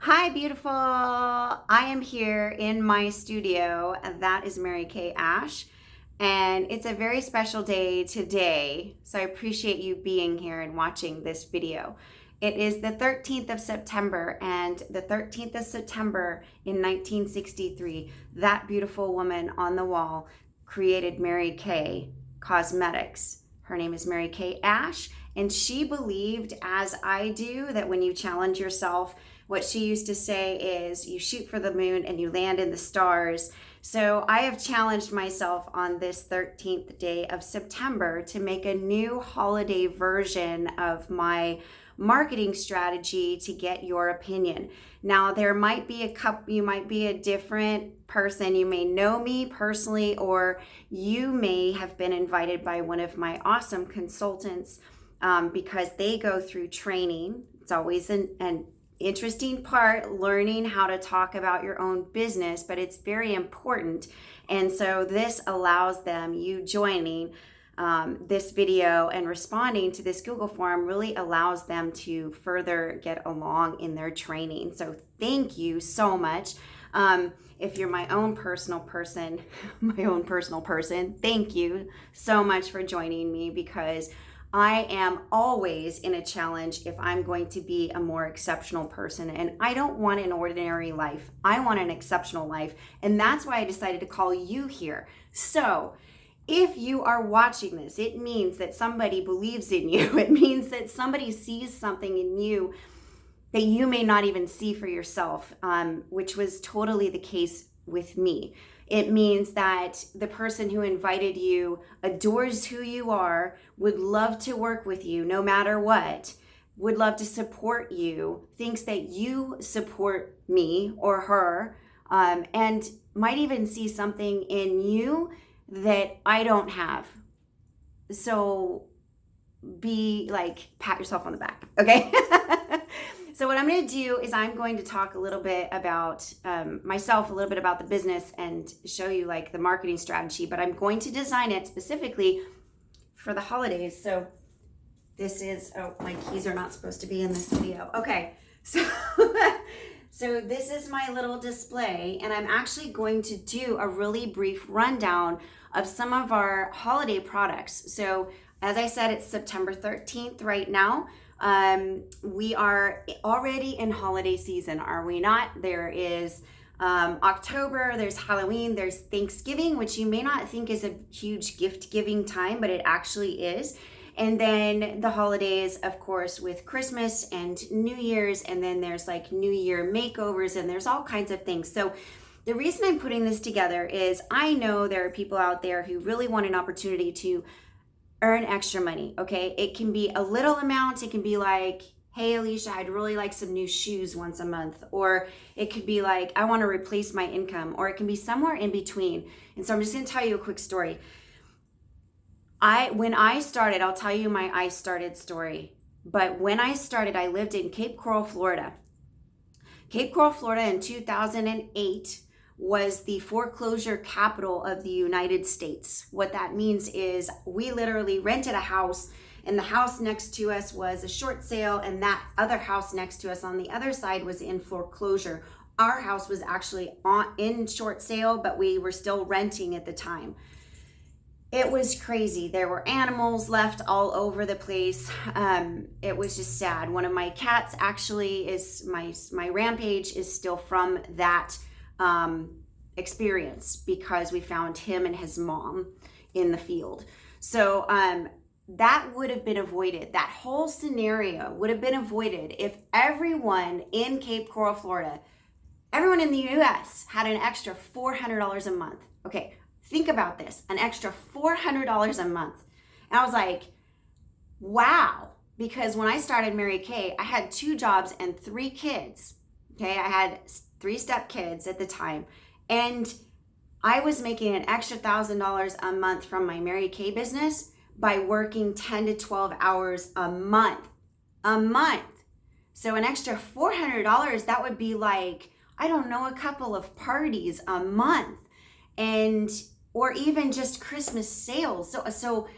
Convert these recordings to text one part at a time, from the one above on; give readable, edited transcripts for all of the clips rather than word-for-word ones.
Hi, beautiful. I am here in my studio, and that is Mary Kay Ash. And it's a very special day today. So I appreciate you being here and watching this video. It is the 13th of September, and the 13th of September in 1963, that beautiful woman on the wall created Mary Kay Cosmetics. Her name is Mary Kay Ash, and she believed, as I do, that when you challenge yourself, what she used to say is you shoot for the moon and you land in the stars. So I have challenged myself on this 13th day of September to make a new holiday version of my marketing strategy to get your opinion. Now, there might be a couple, you might be a different person. You may know me personally, or you may have been invited by one of my awesome consultants because they go through training. It's always an interesting part, learning how to talk about your own business, but it's very important. And so this allows them, you joining this video and responding to this Google form really allows them to further get along in their training. So thank you so much. If you're my own personal person, thank you so much for joining me, because I am always in a challenge if I'm going to be a more exceptional person. And I don't want an ordinary life. I want an exceptional life. And that's why I decided to call you here. So if you are watching this, it means that somebody believes in you. It means that somebody sees something in you that you may not even see for yourself, which was totally the case with me. It means that the person who invited you adores who you are, would love to work with you no matter what, would love to support you, thinks that you support me or her, and might even see something in you that I don't have. So be like, pat yourself on the back, okay? So what I'm going to do is I'm going to talk a little bit about myself, a little bit about the business, and show you like the marketing strategy, but I'm going to design it specifically for the holidays. So this is, oh, my keys are not supposed to be in this video. Okay, so so this is my little display, and I'm actually going to do a really brief rundown of some of our holiday products. So as I said, it's September 13th right now. We are already in holiday season, are we not? There is October, there's Halloween, there's Thanksgiving, which you may not think is a huge gift giving time, but it actually is. And then the holidays, of course, with Christmas and New Year's, and then there's like New Year makeovers, and there's all kinds of things. So the reason I'm putting this together is I know there are people out there who really want an opportunity to earn extra money, okay? It can be a little amount. It can be like, hey, Alicia, I'd really like some new shoes once a month. Or it could be like, I want to replace my income. Or it can be somewhere in between. And so I'm just going to tell you a quick story. When I started, I'll tell you my I started story. But when I started, I lived in Cape Coral, Florida. Cape Coral, Florida in 2008 was the foreclosure capital of the United States. What that means is we literally rented a house, and the house next to us was a short sale, and that other house next to us on the other side was in foreclosure. Our house was actually in short sale, but we were still renting at the time. It was crazy. There were animals left all over the place. It was just sad. One of my cats actually is my Rampage is still from that experience, because we found him and his mom in the field. So that would have been avoided. That whole scenario would have been avoided if everyone in Cape Coral, Florida, everyone in the US had an extra $400 a month. Okay, think about this, an extra $400 a month. And I was like, wow, because when I started Mary Kay, I had 2 jobs and 3 kids. Okay, I had 3 stepkids at the time, and I was making an extra $1,000 a month from my Mary Kay business by working 10 to 12 hours a month. So an extra $400, that would be like, I don't know, a couple of parties a month, and or even just Christmas sales. So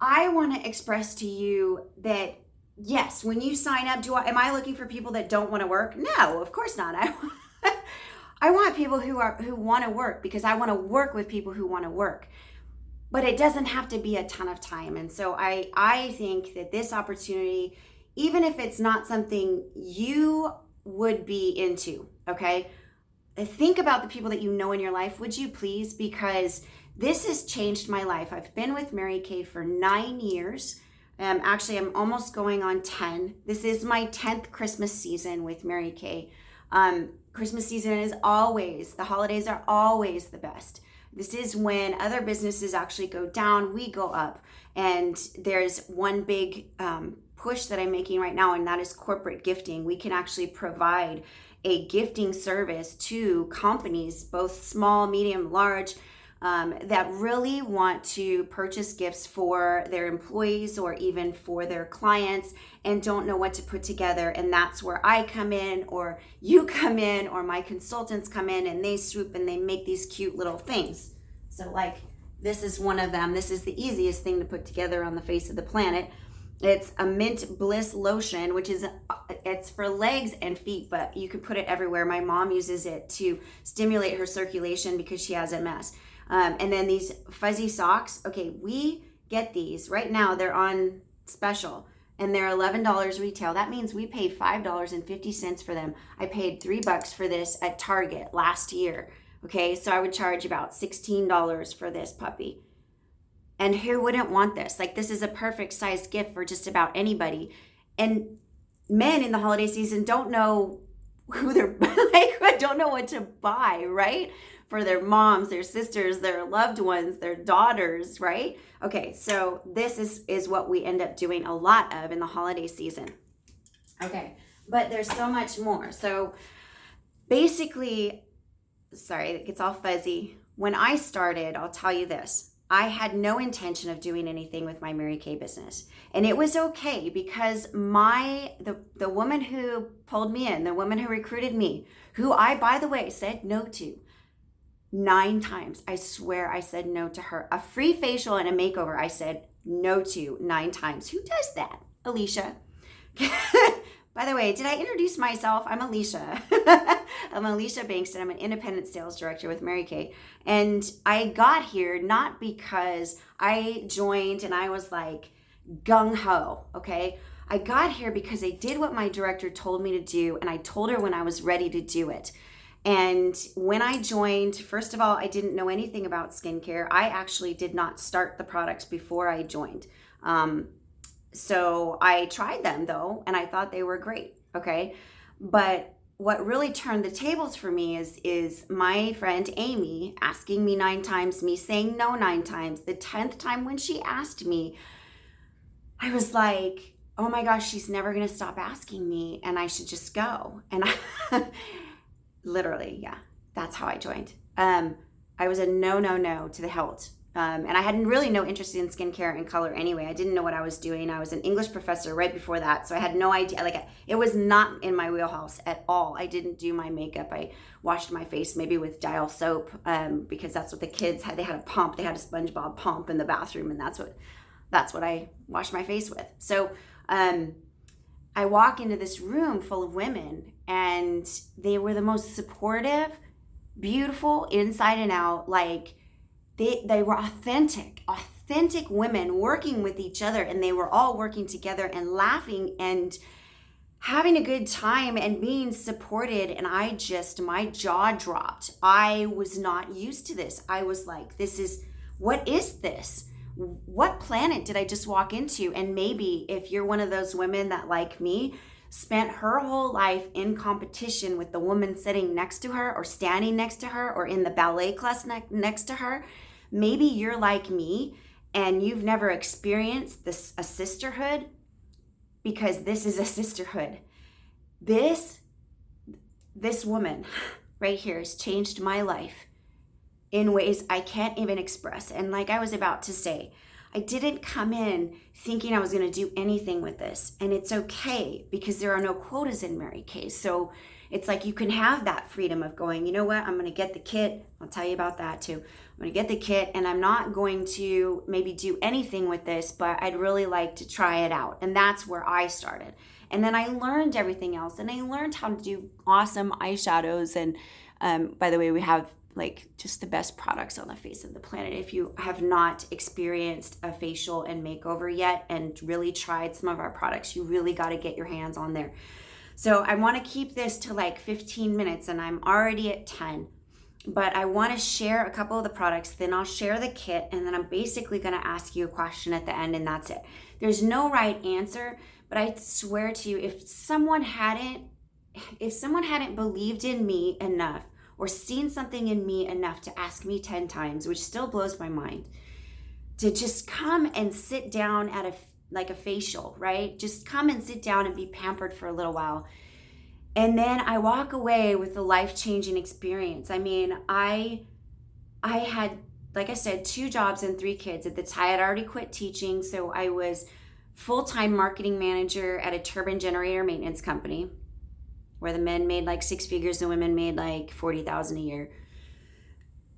I want to express to you that yes, when you sign up, am I looking for people that don't want to work? No, of course not. I want people who want to work, because I want to work with people who want to work. But it doesn't have to be a ton of time. And so I think that this opportunity, even if it's not something you would be into, okay? Think about the people that you know in your life, would you please? Because this has changed my life. I've been with Mary Kay for 9 years. Actually, I'm almost going on 10. This is my 10th Christmas season with Mary Kay. Christmas season is always, the holidays are always the best. This is when other businesses actually go down, we go up. And there's one big push that I'm making right now, and that is corporate gifting. We can actually provide a gifting service to companies, both small, medium, large, that really want to purchase gifts for their employees or even for their clients and don't know what to put together. And that's where I come in, or you come in, or my consultants come in, and they swoop and they make these cute little things. So like, this is one of them. This is the easiest thing to put together on the face of the planet. It's a mint bliss lotion, which is, it's for legs and feet, but you can put it everywhere. My mom uses it to stimulate her circulation because she has MS. And then these fuzzy socks. Okay, we get these right now. They're on special and they're $11 retail. That means we paid $5.50 for them. I paid $3 for this at Target last year. Okay, so I would charge about $16 for this puppy. And who wouldn't want this? Like, this is a perfect sized gift for just about anybody. And men in the holiday season don't know who they're like, don't know what to buy, right? For their moms, their sisters, their loved ones, their daughters, right? Okay, so this is what we end up doing a lot of in the holiday season. Okay, but there's so much more. So basically, sorry, it gets all fuzzy. When I started, I'll tell you this, I had no intention of doing anything with my Mary Kay business. And it was okay, because the woman who pulled me in, the woman who recruited me, who I, by the way, said no to 9 times. I swear I said no to her. A free facial and a makeover, I said no to 9 times. Who does that? Alicia. By the way, did I introduce myself? I'm Alicia. I'm Alicia Bankston. I'm an independent sales director with Mary Kay. And I got here not because I joined and I was like gung-ho, okay? I got here because I did what my director told me to do, and I told her when I was ready to do it. And when I joined, first of all, I didn't know anything about skincare. I actually did not start the products before I joined. So I tried them though, and I thought they were great, okay? But what really turned the tables for me is my friend Amy asking me 9 times, me saying no 9 times. The 10th time when she asked me, I was like, oh my gosh, she's never gonna stop asking me, and I should just go. And I literally, yeah, that's how I joined. I was a no to the hilt. And I had really no interest in skincare and color anyway. I didn't know what I was doing. I was an English professor right before that, so I had no idea. Like, it was not in my wheelhouse at all. I didn't do my makeup. I washed my face maybe with Dial soap, because that's what the kids had. They had a pump. They had a SpongeBob pump in the bathroom, and that's what I washed my face with. So I walk into this room full of women, and they were the most supportive, beautiful, inside and out. Like, they were authentic women working with each other, and they were all working together and laughing and having a good time and being supported. And my jaw dropped. I was not used to this. I was like, what is this? What planet did I just walk into? And maybe if you're one of those women that, like me, spent her whole life in competition with the woman sitting next to her or standing next to her or in the ballet class next to her, maybe you're like me and you've never experienced a sisterhood, because this is a sisterhood. This woman right here has changed my life in ways I can't even express. And like I was about to say, I didn't come in thinking I was going to do anything with this. And it's okay because there are no quotas in Mary Kay. So it's like you can have that freedom of going, you know what, I'm going to get the kit. I'll tell you about that too. I'm going to get the kit and I'm not going to maybe do anything with this, but I'd really like to try it out. And that's where I started. And then I learned everything else. And I learned how to do awesome eyeshadows. And by the way, we have like just the best products on the face of the planet. If you have not experienced a facial and makeover yet and really tried some of our products, you really got to get your hands on there. So I want to keep this to like 15 minutes and I'm already at 10, but I want to share a couple of the products, then I'll share the kit, and then I'm basically going to ask you a question at the end, and that's it. There's no right answer, but I swear to you, if someone hadn't believed in me enough or seen something in me enough to ask me 10 times, which still blows my mind, to just come and sit down at a facial, right? Just come and sit down and be pampered for a little while. And then I walk away with a life-changing experience. I mean, I had, like I said, 2 jobs and 3 kids. At the time, I had already quit teaching, so I was full-time marketing manager at a turbine generator maintenance company where the men made like 6 figures, the women made like $40,000 a year.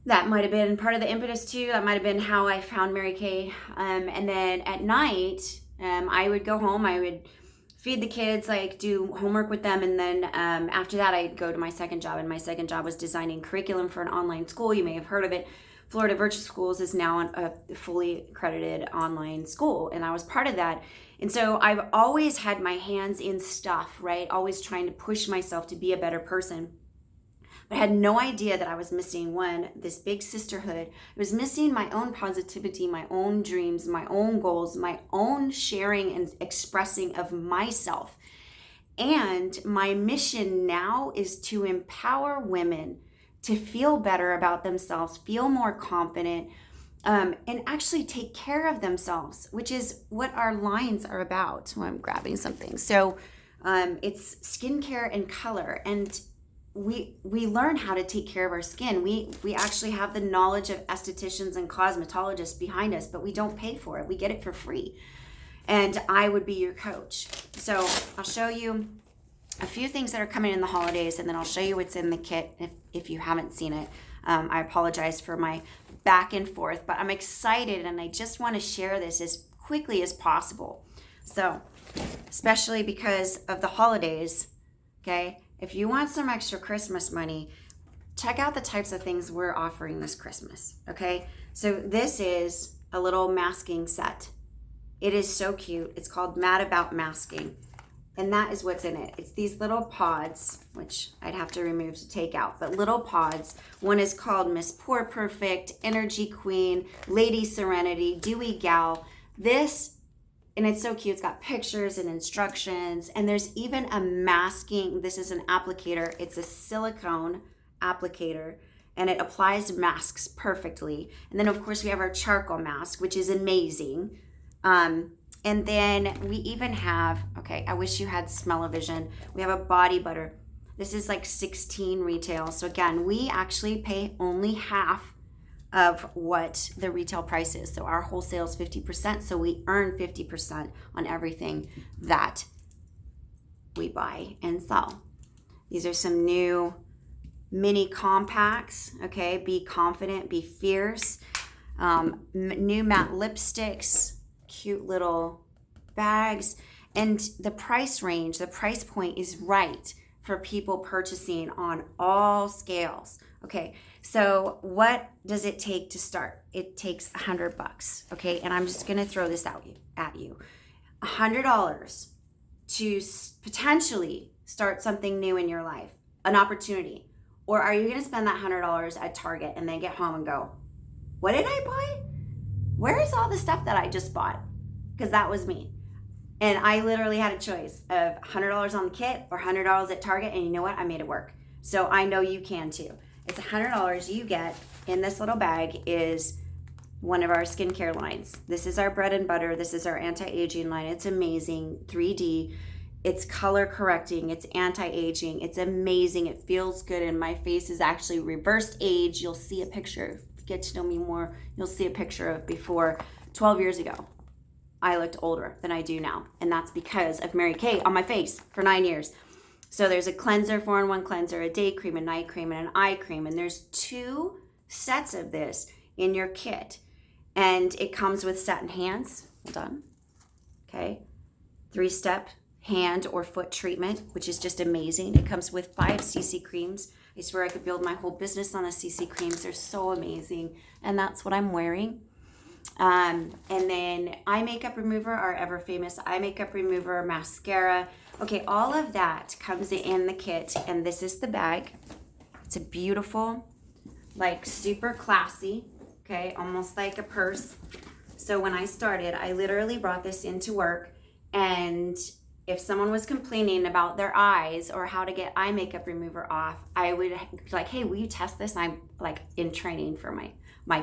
That might have been part of the impetus too. That might have been how I found Mary Kay. And then at night, I would go home. I would feed the kids, like do homework with them. And then after that, I'd go to my second job. And my second job was designing curriculum for an online school. You may have heard of it. Florida Virtual Schools is now a fully accredited online school. And I was part of that. And so I've always had my hands in stuff, right? Always trying to push myself to be a better person. But I had no idea that I was missing this big sisterhood. I was missing my own positivity, my own dreams, my own goals, my own sharing and expressing of myself. And my mission now is to empower women to feel better about themselves, feel more confident, and actually take care of themselves, which is what our lines are about. I'm grabbing something. So it's skincare and color. And we learn how to take care of our skin. We actually have the knowledge of estheticians and cosmetologists behind us, but we don't pay for it. We get it for free. And I would be your coach. So I'll show you a few things that are coming in the holidays, and then I'll show you what's in the kit if you haven't seen it. I apologize for my back and forth, but I'm excited and I just want to share this as quickly as possible. So, especially because of the holidays, okay? If you want some extra Christmas money, check out the types of things we're offering this Christmas, okay? So this is a little masking set. It is so cute. It's called Mad About Masking, and that is what's in it. It's these little pods, which I'd have to remove to take out, but little pods. One is called Miss Poor Perfect, Energy Queen, Lady Serenity, Dewy Gal. And it's so cute. It's got pictures and instructions. And there's even a masking. This is an applicator. It's a silicone applicator. And it applies masks perfectly. And then, of course, we have our charcoal mask, which is amazing. And then we even have, okay, I wish you had smell-o-vision. We have a body butter. This is like $16 retail. So again, we actually pay only half of what the retail price is. So our wholesale is 50%, so we earn 50% on everything that we buy and sell. These are some new mini compacts, okay? Be confident, be fierce. New matte lipsticks, cute little bags, and the price range, the price point is right for people purchasing on all scales. Okay, so what does it take to start? It takes $100, okay? And I'm just gonna throw this out at you. $100 to potentially start something new in your life, an opportunity. Or are you gonna spend that $100 at Target and then get home and go, what did I buy? Where is all the stuff that I just bought? Because that was me. And I literally had a choice of $100 on the kit or $100 at Target, and you know what? I made it work. So I know you can too. It's $100 you get in this little bag is one of our skincare lines. This is our bread and butter. This is our anti-aging line. It's amazing, 3D. It's color correcting. It's anti-aging. It's amazing. It feels good. And my face is actually reversed age. You'll see a picture. If you get to know me more, you'll see a picture of before 12 years ago, I looked older than I do now. And that's because of Mary Kay on my face for 9 years. So there's a cleanser, 4-in-1 cleanser, a day cream, a night cream, and an eye cream. And there's 2 sets of this in your kit. And it comes with satin hands. Hold on. Okay. 3-step hand or foot treatment, which is just amazing. It comes with 5 CC creams. I swear I could build my whole business on the CC creams. They're so amazing. And that's what I'm wearing. And then eye makeup remover, our ever famous eye makeup remover, mascara. Okay, all of that comes in the kit, and this is the bag. It's a beautiful, like super classy, okay, almost like a purse. So when I started, I literally brought this into work, and if someone was complaining about their eyes or how to get eye makeup remover off, I would be like, hey, will you test this? I'm like in training for my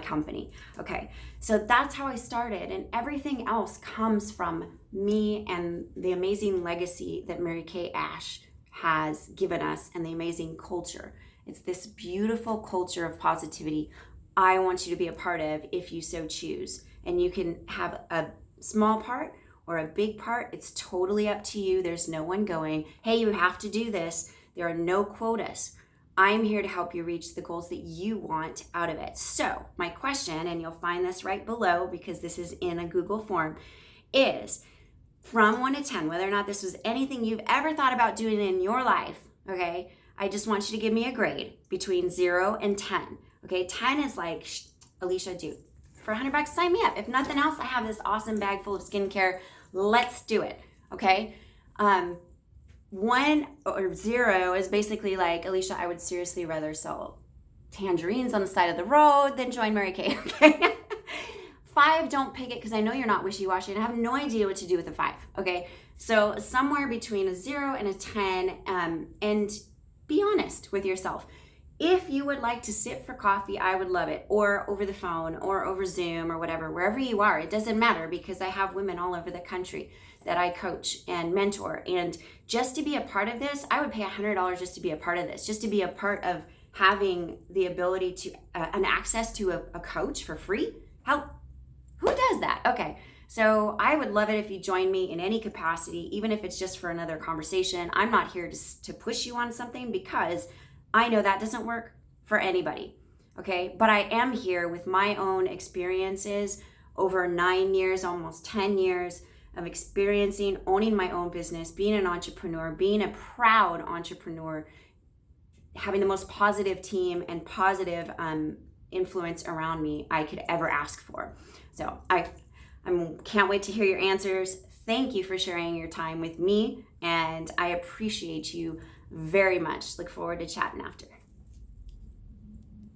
company. Okay, so that's how I started, and everything else comes from me and the amazing legacy that Mary Kay Ash has given us and the amazing culture. It's this beautiful culture of positivity I want you to be a part of if you so choose. And you can have a small part or a big part. It's totally up to you. There's no one going, hey, you have to do this. There are no quotas. I'm here to help you reach the goals that you want out of it. So my question, and you'll find this right below because this is in a Google form, is from 1 to 10, whether or not this was anything you've ever thought about doing in your life, okay? I just want you to give me a grade between 0 and 10, okay? 10 is like, Alicia, dude, for $100, sign me up. If nothing else, I have this awesome bag full of skincare. Let's do it, okay? 1 or 0 is basically like, Alicia, I would seriously rather sell tangerines on the side of the road than join Mary Kay, okay? 5, don't pick it because I know you're not wishy-washy and I have no idea what to do with a 5, okay? So somewhere between a 0 and a 10, and be honest with yourself. If you would like to sit for coffee, I would love it, or over the phone, or over Zoom, or whatever, wherever you are. It doesn't matter because I have women all over the country that I coach and mentor. And just to be a part of this, I would pay $100 just to be a part of this, just to be a part of having the ability to, and access to a coach for free. Who does that? Okay. So I would love it if you join me in any capacity, even if it's just for another conversation. I'm not here to push you on something because I know that doesn't work for anybody, okay? But I am here with my own experiences over 9 years, almost 10 years of experiencing, owning my own business, being an entrepreneur, being a proud entrepreneur, having the most positive team and positive influence around me I could ever ask for. So I can't wait to hear your answers. Thank you for sharing your time with me, and I appreciate you very much. Look forward to chatting after.